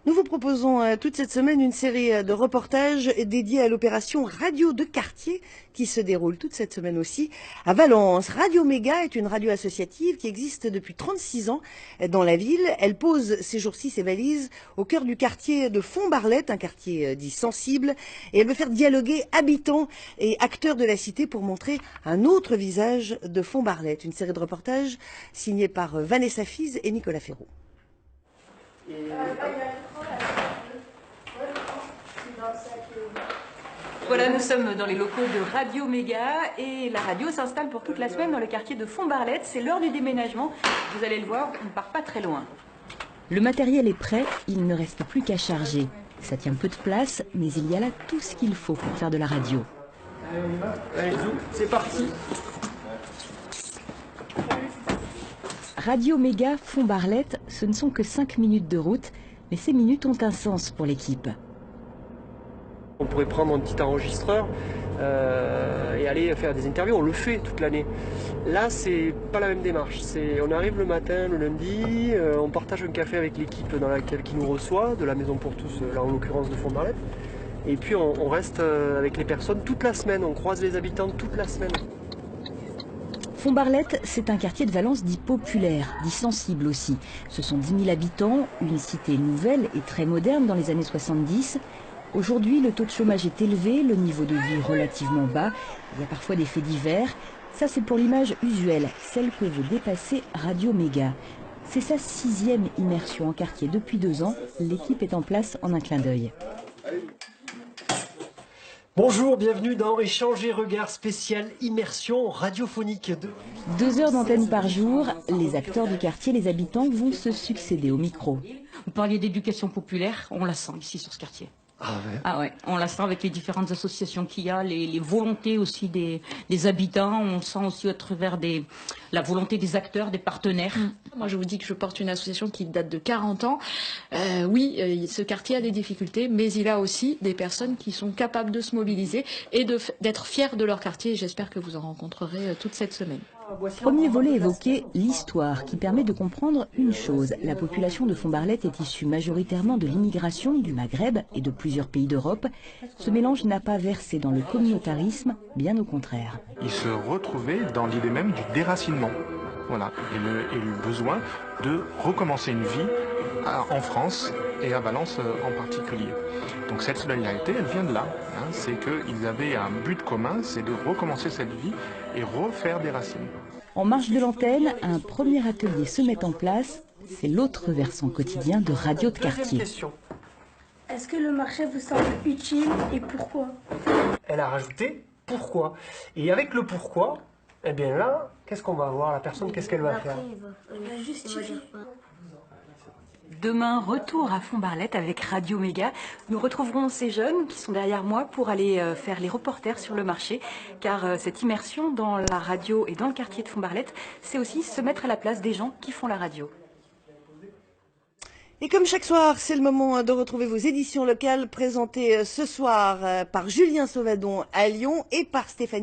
Nous vous proposons toute cette semaine une série de reportages dédiés à l'opération Radio de quartier qui se déroule toute cette semaine aussi à Valence. Radio Méga est une radio associative qui existe depuis 36 ans dans la ville. Elle pose ces jours-ci ses valises au cœur du quartier de Font-Barlette, un quartier dit sensible, et elle veut faire dialoguer habitants et acteurs de la cité pour montrer un autre visage de Font-Barlette. Une série de reportages signée par Vanessa Fize et Nicolas Ferraud. Voilà, nous sommes dans les locaux de Radio Méga et la radio s'installe pour toute la semaine dans le quartier de Font-Barlette. C'est l'heure du déménagement. Vous allez le voir, on ne part pas très loin. Le matériel est prêt, il ne reste plus qu'à charger. Ça tient peu de place, mais il y a là tout ce qu'il faut pour faire de la radio. Allez, on y va. Allez, zou, c'est parti. Radio Méga Font-Barlette, ce ne sont que 5 minutes de route, mais ces minutes ont un sens pour l'équipe. On pourrait prendre un petit enregistreur et aller faire des interviews. On le fait toute l'année. Là, c'est pas la même démarche. On arrive le matin, le lundi, on partage un café avec l'équipe qui nous reçoit, de la Maison pour tous, là en l'occurrence de Font-Barlette. Et puis on reste avec les personnes toute la semaine. On croise les habitants toute la semaine. Font-Barlette, c'est un quartier de Valence dit populaire, dit sensible aussi. Ce sont 10 000 habitants, une cité nouvelle et très moderne dans les années 70. Aujourd'hui, le taux de chômage est élevé, le niveau de vie relativement bas. Il y a parfois des faits divers. Ça, c'est pour l'image usuelle, celle que veut dépasser Radio Méga. C'est sa 6e immersion en quartier depuis 2 ans. L'équipe est en place en un clin d'œil. Bonjour, bienvenue dans Échange et Regard spécial immersion radiophonique. 2 heures d'antenne par jour, les acteurs du quartier, les habitants vont se succéder au micro. Vous parliez d'éducation populaire, on la sent ici sur ce quartier. Ah ouais, on la sent avec les différentes associations qu'il y a, les volontés aussi des habitants, on sent aussi à travers la volonté des acteurs, des partenaires. Moi je vous dis que je porte une association qui date de 40 ans. Oui, ce quartier a des difficultés, mais il a aussi des personnes qui sont capables de se mobiliser et d'être fiers de leur quartier. J'espère que vous en rencontrerez toute cette semaine. Premier volet évoqué, l'histoire, qui permet de comprendre une chose. La population de Font-Barlette est issue majoritairement de l'immigration du Maghreb et de plusieurs pays d'Europe. Ce mélange n'a pas versé dans le communautarisme, bien au contraire. Ils se retrouvaient dans l'idée même du déracinement. Voilà, et le besoin de recommencer une vie en France et à Valence en particulier. Donc cette solidarité, elle vient de là. C'est qu'ils avaient un but commun, c'est de recommencer cette vie et refaire des racines. En marge de l'antenne, un premier atelier se met en place. C'est l'autre versant quotidien de Radio de quartier. Est-ce que le marché vous semble utile et pourquoi? Elle a rajouté pourquoi. Et avec le pourquoi, eh bien là, qu'est-ce qu'on va voir? La personne, qu'est-ce qu'elle va faire? Justifier. Demain, retour à Font-Barlette avec Radio Méga. Nous retrouverons ces jeunes qui sont derrière moi pour aller faire les reporters sur le marché. Car cette immersion dans la radio et dans le quartier de Font-Barlette, c'est aussi se mettre à la place des gens qui font la radio. Et comme chaque soir, c'est le moment de retrouver vos éditions locales présentées ce soir par Julien Sauvadon à Lyon et par Stéphanie